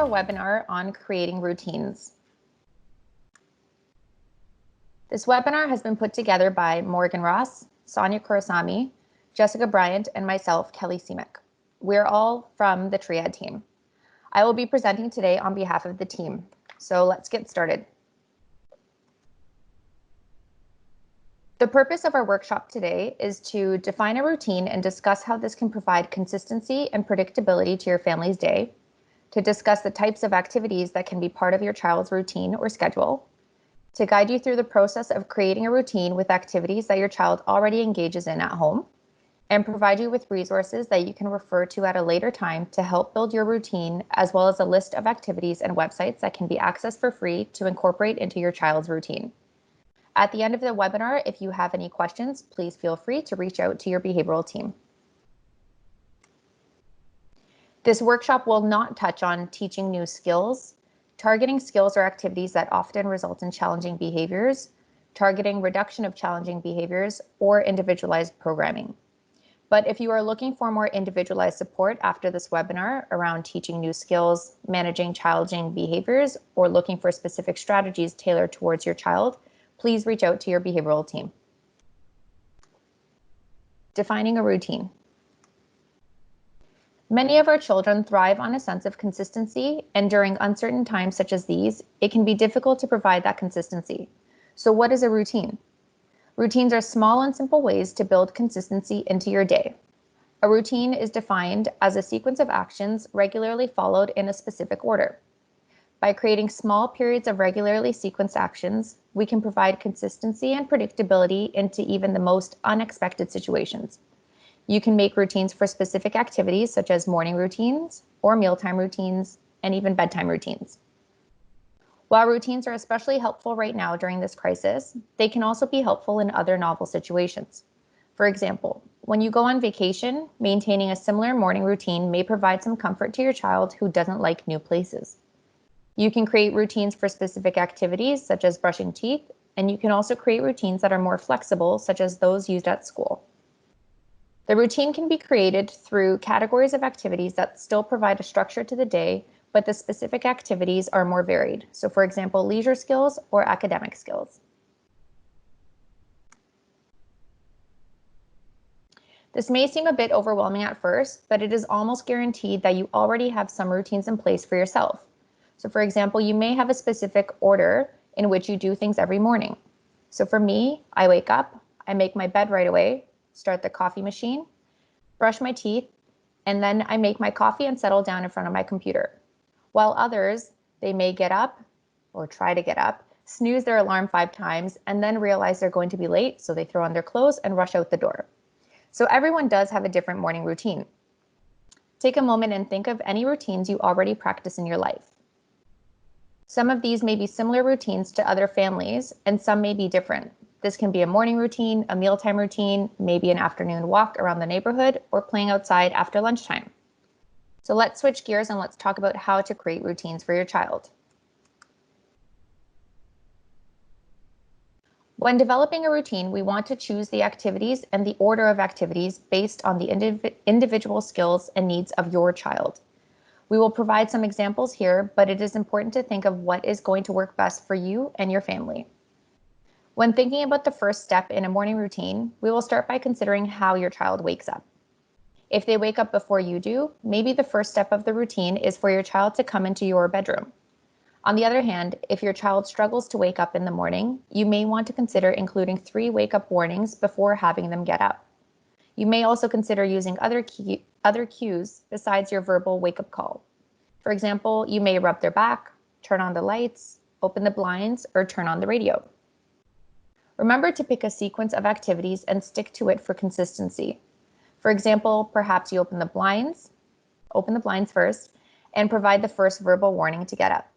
webinar on creating routines. This webinar has been put together by Morgan Ross, Sonia Kurosami, Jessica Bryant, and myself, Kelly Simic. We're all from the Triad team. I will be presenting today on behalf of the team. So let's get started. The purpose of our workshop today is to define a routine and discuss how this can provide consistency and predictability to your family's day, to discuss the types of activities that can be part of your child's routine or schedule, to guide you through the process of creating a routine with activities that your child already engages in at home, and provide you with resources that you can refer to at a later time to help build your routine, as well as a list of activities and websites that can be accessed for free to incorporate into your child's routine. At the end of the webinar, if you have any questions, please feel free to reach out to your behavioral team. This workshop will not touch on teaching new skills, targeting skills or activities that often result in challenging behaviors, targeting reduction of challenging behaviors, or individualized programming. But if you are looking for more individualized support after this webinar around teaching new skills, managing challenging behaviors, or looking for specific strategies tailored towards your child, please reach out to your behavioral team. Defining a routine. Many of our children thrive on a sense of consistency, and during uncertain times such as these, it can be difficult to provide that consistency. So what is a routine? Routines are small and simple ways to build consistency into your day. A routine is defined as a sequence of actions regularly followed in a specific order. By creating small periods of regularly sequenced actions, we can provide consistency and predictability into even the most unexpected situations. You can make routines for specific activities such as morning routines or mealtime routines and even bedtime routines. While routines are especially helpful right now during this crisis, they can also be helpful in other novel situations. For example, when you go on vacation, maintaining a similar morning routine may provide some comfort to your child who doesn't like new places. You can create routines for specific activities such as brushing teeth, and you can also create routines that are more flexible, such as those used at school. The routine can be created through categories of activities that still provide a structure to the day, but the specific activities are more varied. So for example, leisure skills or academic skills. This may seem a bit overwhelming at first, but it is almost guaranteed that you already have some routines in place for yourself. So for example, you may have a specific order in which you do things every morning. So for me, I wake up, I make my bed right away, start the coffee machine, brush my teeth, and then I make my coffee and settle down in front of my computer. While others, they may get up or try to get up, snooze their alarm 5 times, and then realize they're going to be late, so they throw on their clothes and rush out the door. So everyone does have a different morning routine. Take a moment and think of any routines you already practice in your life. Some of these may be similar routines to other families, and some may be different. This can be a morning routine, a mealtime routine, maybe an afternoon walk around the neighborhood, or playing outside after lunchtime. So let's switch gears and let's talk about how to create routines for your child. When developing a routine, we want to choose the activities and the order of activities based on the individual skills and needs of your child. We will provide some examples here, but it is important to think of what is going to work best for you and your family. When thinking about the first step in a morning routine, we will start by considering how your child wakes up. If they wake up before you do, maybe the first step of the routine is for your child to come into your bedroom. On the other hand, if your child struggles to wake up in the morning, you may want to consider including 3 wake-up warnings before having them get up. You may also consider using other cues besides your verbal wake-up call. For example, you may rub their back, turn on the lights, open the blinds, or turn on the radio. Remember to pick a sequence of activities and stick to it for consistency. For example, perhaps you open the blinds first, and provide the first verbal warning to get up.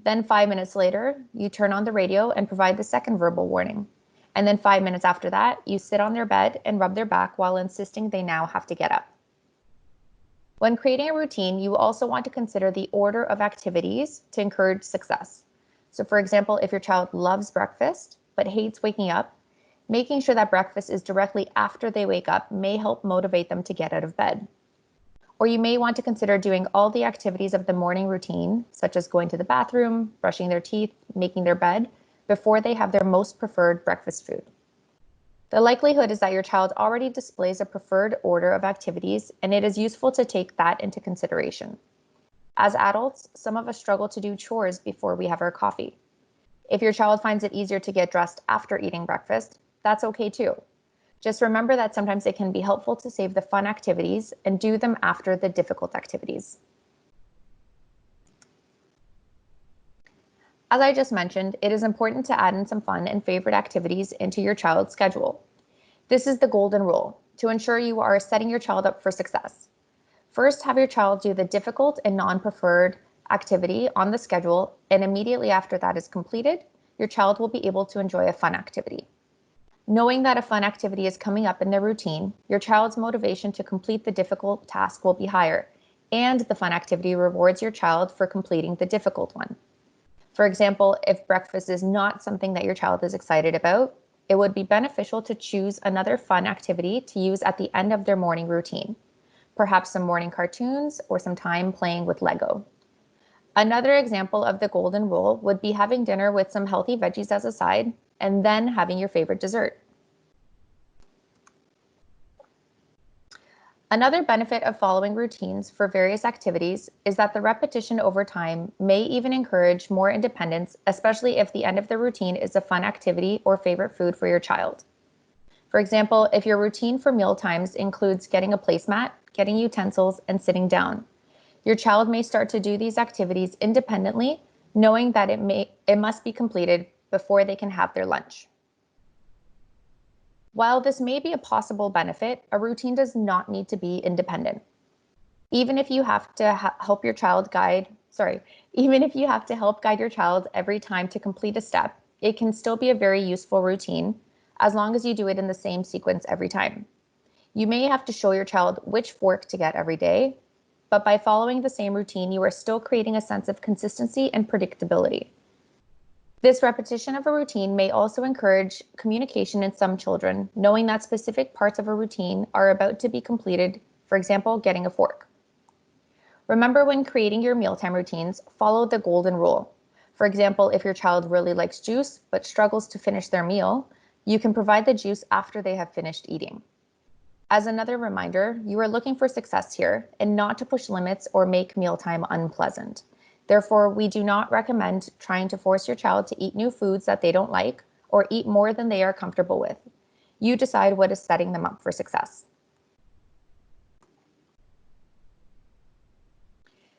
Then 5 minutes later, you turn on the radio and provide the second verbal warning. And then 5 minutes after that, you sit on their bed and rub their back while insisting they now have to get up. When creating a routine, you also want to consider the order of activities to encourage success. So for example, if your child loves breakfast but hates waking up, making sure that breakfast is directly after they wake up may help motivate them to get out of bed. Or you may want to consider doing all the activities of the morning routine, such as going to the bathroom, brushing their teeth, making their bed, before they have their most preferred breakfast food. The likelihood is that your child already displays a preferred order of activities, and it is useful to take that into consideration. As adults, some of us struggle to do chores before we have our coffee. If your child finds it easier to get dressed after eating breakfast, that's okay too. Just remember that sometimes it can be helpful to save the fun activities and do them after the difficult activities. As I just mentioned, it is important to add in some fun and favorite activities into your child's schedule. This is the golden rule to ensure you are setting your child up for success. First, have your child do the difficult and non-preferred activity on the schedule, and immediately after that is completed, your child will be able to enjoy a fun activity. Knowing that a fun activity is coming up in their routine, your child's motivation to complete the difficult task will be higher, and the fun activity rewards your child for completing the difficult one. For example, if breakfast is not something that your child is excited about, it would be beneficial to choose another fun activity to use at the end of their morning routine, perhaps some morning cartoons or some time playing with Lego. Another example of the golden rule would be having dinner with some healthy veggies as a side, and then having your favorite dessert. Another benefit of following routines for various activities is that the repetition over time may even encourage more independence, especially if the end of the routine is a fun activity or favorite food for your child. For example, if your routine for meal times includes getting a placemat, getting utensils, and sitting down, your child may start to do these activities independently, knowing that it must be completed before they can have their lunch. While this may be a possible benefit, a routine does not need to be independent. Even if you have to help your child even if you have to help guide your child every time to complete a step, it can still be a very useful routine as long as you do it in the same sequence every time. You may have to show your child which fork to get every day, but by following the same routine, you are still creating a sense of consistency and predictability. This repetition of a routine may also encourage communication in some children, knowing that specific parts of a routine are about to be completed, for example, getting a fork. Remember, when creating your mealtime routines, follow the golden rule. For example, if your child really likes juice but struggles to finish their meal, you can provide the juice after they have finished eating. As another reminder, you are looking for success here and not to push limits or make mealtime unpleasant. Therefore, we do not recommend trying to force your child to eat new foods that they don't like or eat more than they are comfortable with. You decide what is setting them up for success.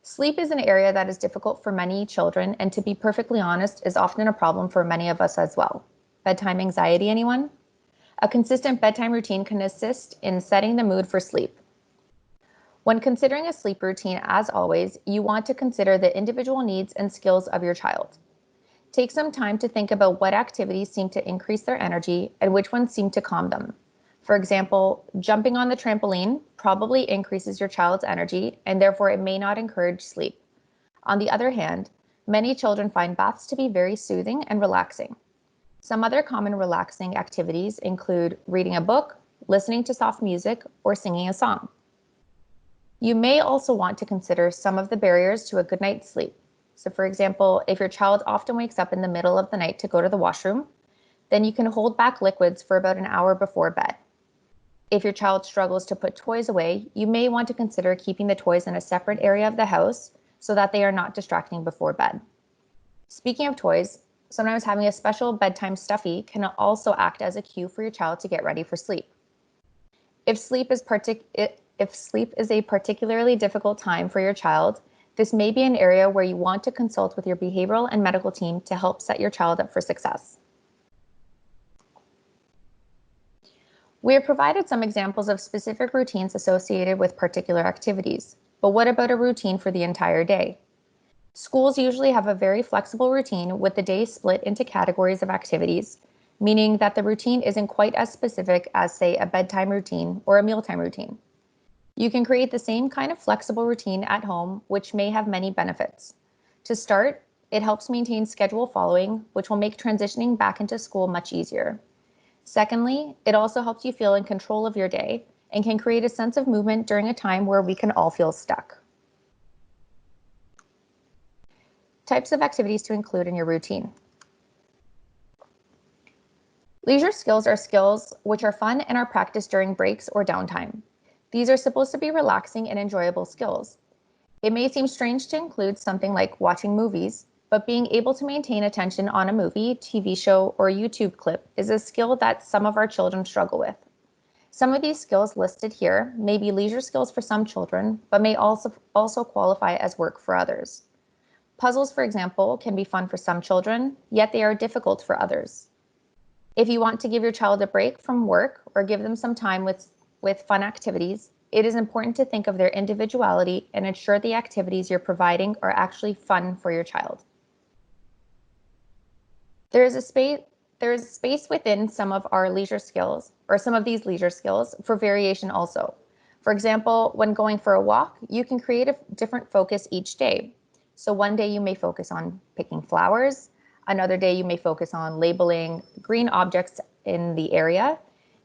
Sleep is an area that is difficult for many children, and to be perfectly honest, is often a problem for many of us as well. Bedtime anxiety, anyone? A consistent bedtime routine can assist in setting the mood for sleep. When considering a sleep routine, as always, you want to consider the individual needs and skills of your child. Take some time to think about what activities seem to increase their energy and which ones seem to calm them. For example, jumping on the trampoline probably increases your child's energy, and therefore it may not encourage sleep. On the other hand, many children find baths to be very soothing and relaxing. Some other common relaxing activities include reading a book, listening to soft music, or singing a song. You may also want to consider some of the barriers to a good night's sleep. So for example, if your child often wakes up in the middle of the night to go to the washroom, then you can hold back liquids for about an hour before bed. If your child struggles to put toys away, you may want to consider keeping the toys in a separate area of the house so that they are not distracting before bed. Speaking of toys, sometimes having a special bedtime stuffy can also act as a cue for your child to get ready for sleep. If sleep is a particularly difficult time for your child, this may be an area where you want to consult with your behavioral and medical team to help set your child up for success. We have provided some examples of specific routines associated with particular activities, but what about a routine for the entire day? Schools usually have a very flexible routine with the day split into categories of activities, meaning that the routine isn't quite as specific as, say, a bedtime routine or a mealtime routine. You can create the same kind of flexible routine at home, which may have many benefits. To start, it helps maintain schedule following, which will make transitioning back into school much easier. Secondly, it also helps you feel in control of your day, and can create a sense of movement during a time where we can all feel stuck. Types of activities to include in your routine. Leisure skills are skills which are fun and are practiced during breaks or downtime. These are supposed to be relaxing and enjoyable skills. It may seem strange to include something like watching movies, but being able to maintain attention on a movie, TV show, or YouTube clip is a skill that some of our children struggle with. Some of these skills listed here may be leisure skills for some children, but may also qualify as work for others. Puzzles, for example, can be fun for some children, yet they are difficult for others. If you want to give your child a break from work or give them some time with fun activities, it is important to think of their individuality and ensure the activities you're providing are actually fun for your child. There is space within some of our leisure skills, or some of these leisure skills, for variation also. For example, when going for a walk, you can create a different focus each day. So one day you may focus on picking flowers, another day you may focus on labeling green objects in the area,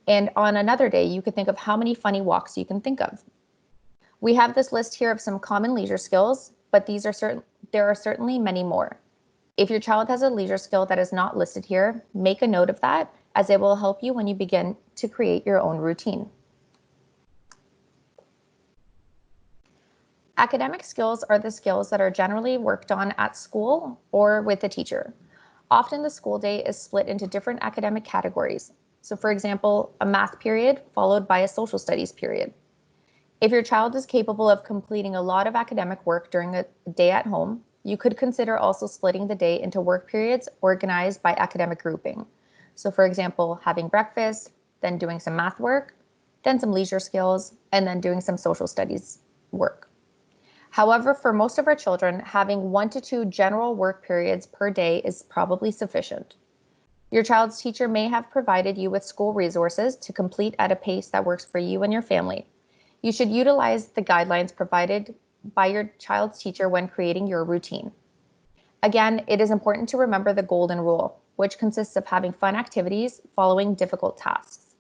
and on another day you could think of how many funny walks you can think of. We have this list here of some common leisure skills, but there are certainly many more. If your child has a leisure skill that is not listed here, make a note of that, as it will help you when you begin to create your own routine. Academic skills are the skills that are generally worked on at school or with a teacher. Often the school day is split into different academic categories. So for example, a math period followed by a social studies period. If your child is capable of completing a lot of academic work during a day at home, you could consider also splitting the day into work periods organized by academic grouping. So for example, having breakfast, then doing some math work, then some leisure skills, and then doing some social studies work. However, for most of our children, having 1 to 2 general work periods per day is probably sufficient. Your child's teacher may have provided you with school resources to complete at a pace that works for you and your family. You should utilize the guidelines provided by your child's teacher when creating your routine. Again, it is important to remember the golden rule, which consists of having fun activities following difficult tasks.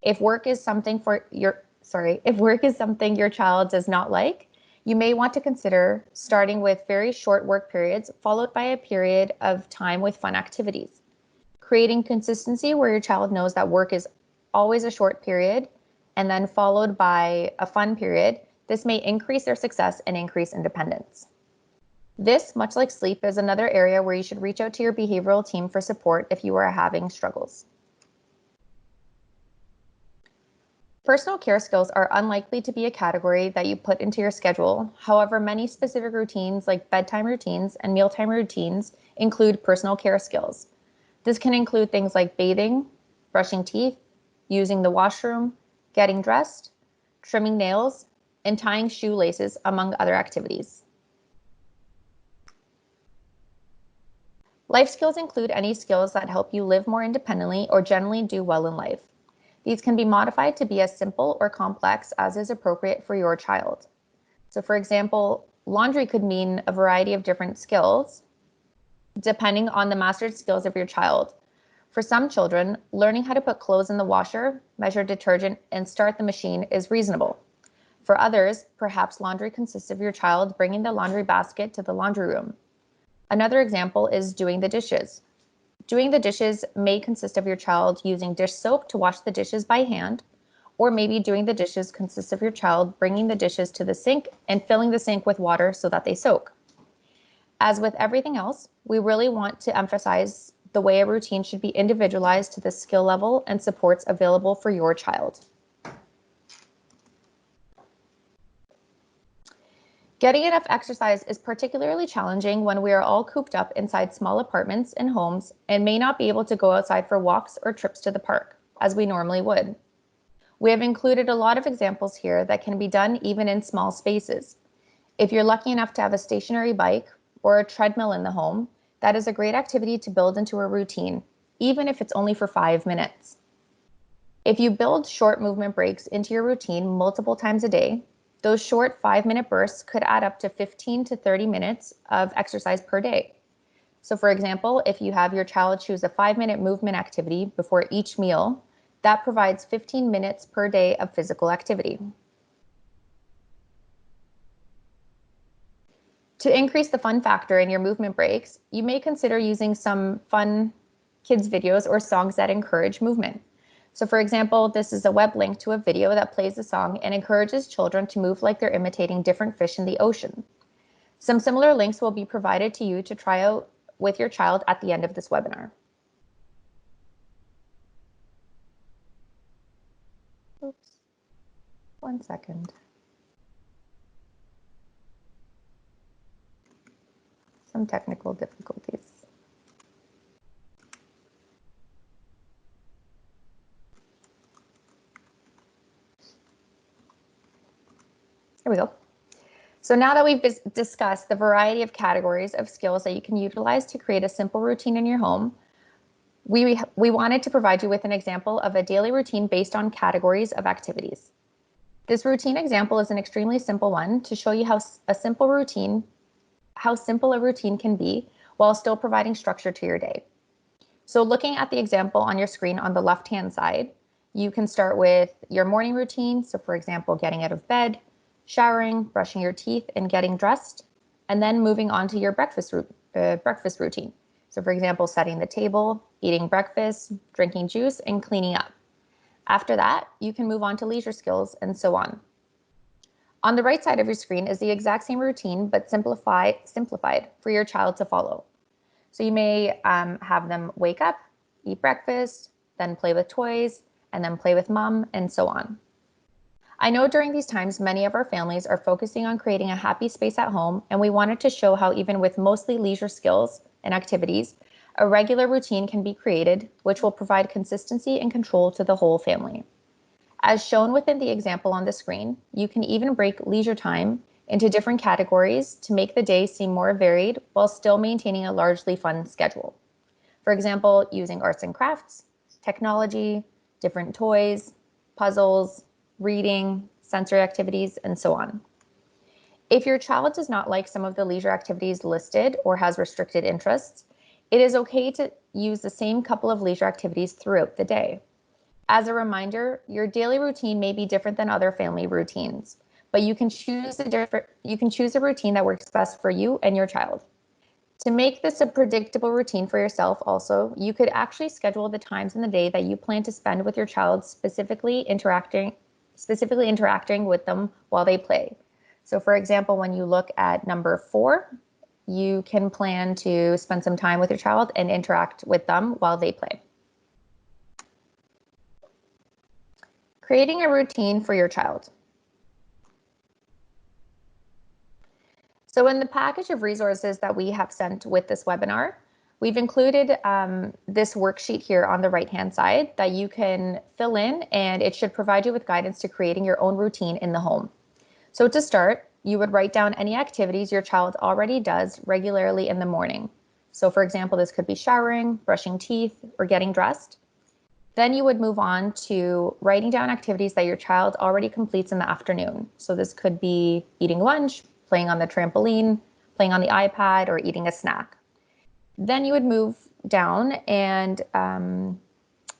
If work is something your child does not like, you may want to consider starting with very short work periods followed by a period of time with fun activities. Creating consistency where your child knows that work is always a short period and then followed by a fun period, this may increase their success and increase independence. This, much like sleep, is another area where you should reach out to your behavioral team for support if you are having struggles. Personal care skills are unlikely to be a category that you put into your schedule. However, many specific routines like bedtime routines and mealtime routines include personal care skills. This can include things like bathing, brushing teeth, using the washroom, getting dressed, trimming nails, and tying shoelaces, among other activities. Life skills include any skills that help you live more independently or generally do well in life. These can be modified to be as simple or complex as is appropriate for your child. So for example, laundry could mean a variety of different skills, depending on the mastered skills of your child. For some children, learning how to put clothes in the washer, measure detergent, and start the machine is reasonable. For others, perhaps laundry consists of your child bringing the laundry basket to the laundry room. Another example is doing the dishes. Doing the dishes may consist of your child using dish soap to wash the dishes by hand, or maybe doing the dishes consists of your child bringing the dishes to the sink and filling the sink with water so that they soak. As with everything else, we really want to emphasize the way a routine should be individualized to the skill level and supports available for your child. Getting enough exercise is particularly challenging when we are all cooped up inside small apartments and homes and may not be able to go outside for walks or trips to the park, as we normally would. We have included a lot of examples here that can be done even in small spaces. If you're lucky enough to have a stationary bike or a treadmill in the home, that is a great activity to build into a routine, even if it's only for 5 minutes. If you build short movement breaks into your routine multiple times a day, those short 5-minute bursts could add up to 15 to 30 minutes of exercise per day. So for example, if you have your child choose a 5-minute movement activity before each meal, That provides 15 minutes per day of physical activity. To increase the fun factor in your movement breaks, you may consider using some fun kids videos or songs that encourage movement. So for example, this is a web link to a video that plays a song and encourages children to move like they're imitating different fish in the ocean. Some similar links will be provided to you to try out with your child at the end of this webinar. Oops, 1 second. Some technical difficulties. Here we go. So now that we've discussed the variety of categories of skills that you can utilize to create a simple routine in your home, we wanted to provide you with an example of a daily routine based on categories of activities. This routine example is an extremely simple one to show you how simple a routine can be while still providing structure to your day. So looking at the example on your screen on the left-hand side, you can start with your morning routine. So for example, getting out of bed, showering, brushing your teeth, and getting dressed, and then moving on to your breakfast routine. So for example, setting the table, eating breakfast, drinking juice, and cleaning up. After that, you can move on to leisure skills and so on. On the right side of your screen is the exact same routine, but simplified for your child to follow. So you may have them wake up, eat breakfast, then play with toys, and then play with mom, and so on. I know during these times, many of our families are focusing on creating a happy space at home, and we wanted to show how even with mostly leisure skills and activities, a regular routine can be created, which will provide consistency and control to the whole family. As shown within the example on the screen, you can even break leisure time into different categories to make the day seem more varied while still maintaining a largely fun schedule. For example, using arts and crafts, technology, different toys, puzzles, reading, sensory activities, and so on. If your child does not like some of the leisure activities listed or has restricted interests, it is okay to use the same couple of leisure activities throughout the day. As a reminder, your daily routine may be different than other family routines, but you can choose a routine that works best for you and your child. To make this a predictable routine for yourself also, you could actually schedule the times in the day that you plan to spend with your child, specifically interacting with them while they play. So for example, when you look at number 4, you can plan to spend some time with your child and interact with them while they play. Creating a routine for your child. So in the package of resources that we have sent with this webinar, we've included this worksheet here on the right-hand side that you can fill in, and it should provide you with guidance to creating your own routine in the home. So to start, you would write down any activities your child already does regularly in the morning. So for example, this could be showering, brushing teeth, or getting dressed. Then you would move on to writing down activities that your child already completes in the afternoon. So this could be eating lunch, playing on the trampoline, playing on the iPad, or eating a snack. Then you would move down and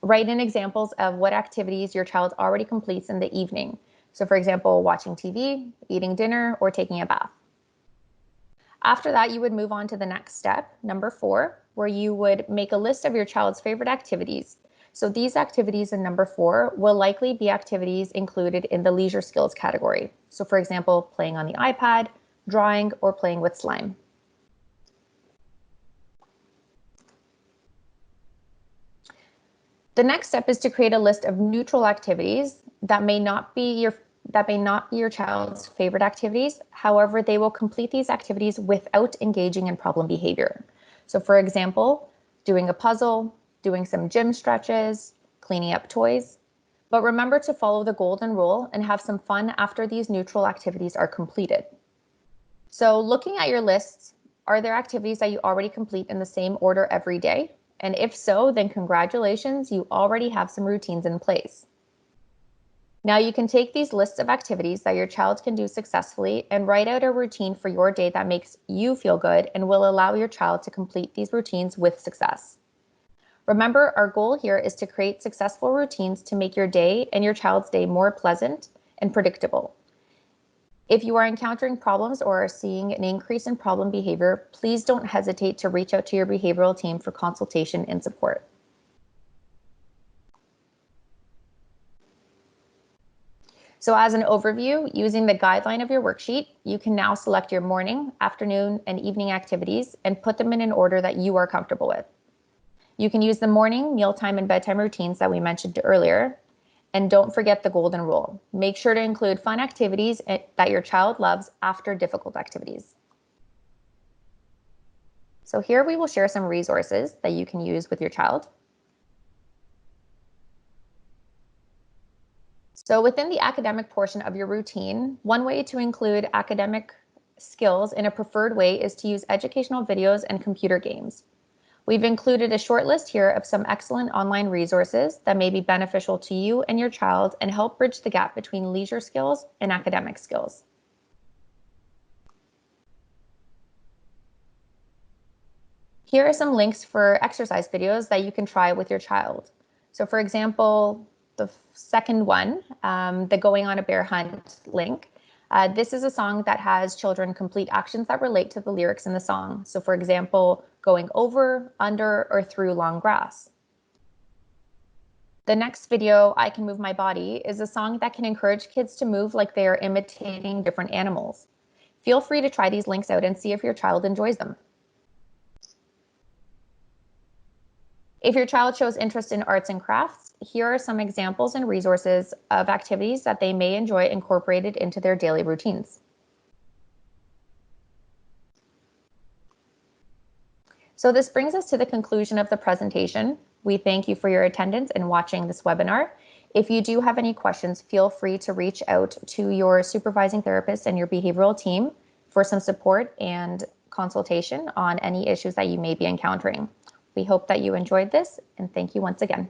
write in examples of what activities your child already completes in the evening. So for example, watching TV, eating dinner, or taking a bath. After that, you would move on to the next step, number 4, where you would make a list of your child's favorite activities. So these activities in number 4 will likely be activities included in the leisure skills category. So for example, playing on the iPad, drawing, or playing with slime. The next step is to create a list of neutral activities that may not be your child's favorite activities. However, they will complete these activities without engaging in problem behavior. So for example, doing a puzzle, doing some gym stretches, cleaning up toys. But remember to follow the golden rule and have some fun after these neutral activities are completed. So looking at your lists, are there activities that you already complete in the same order every day? And if so, then congratulations, you already have some routines in place. Now you can take these lists of activities that your child can do successfully and write out a routine for your day that makes you feel good and will allow your child to complete these routines with success. Remember, our goal here is to create successful routines to make your day and your child's day more pleasant and predictable. If you are encountering problems or are seeing an increase in problem behavior, please don't hesitate to reach out to your behavioral team for consultation and support. So as an overview, using the guideline of your worksheet, you can now select your morning, afternoon, and evening activities and put them in an order that you are comfortable with. You can use the morning, mealtime, and bedtime routines that we mentioned earlier. And don't forget the golden rule. Make sure to include fun activities that your child loves after difficult activities. So here we will share some resources that you can use with your child. So within the academic portion of your routine, one way to include academic skills in a preferred way is to use educational videos and computer games. We've included a short list here of some excellent online resources that may be beneficial to you and your child and help bridge the gap between leisure skills and academic skills. Here are some links for exercise videos that you can try with your child. So for example, the second one, the Going on a Bear Hunt link. This is a song that has children complete actions that relate to the lyrics in the song. So for example, going over, under, or through long grass. The next video, I Can Move My Body, is a song that can encourage kids to move like they are imitating different animals. Feel free to try these links out and see if your child enjoys them. If your child shows interest in arts and crafts, here are some examples and resources of activities that they may enjoy incorporated into their daily routines. So this brings us to the conclusion of the presentation. We thank you for your attendance and watching this webinar. If you do have any questions, feel free to reach out to your supervising therapist and your behavioral team for some support and consultation on any issues that you may be encountering. We hope that you enjoyed this, and thank you once again.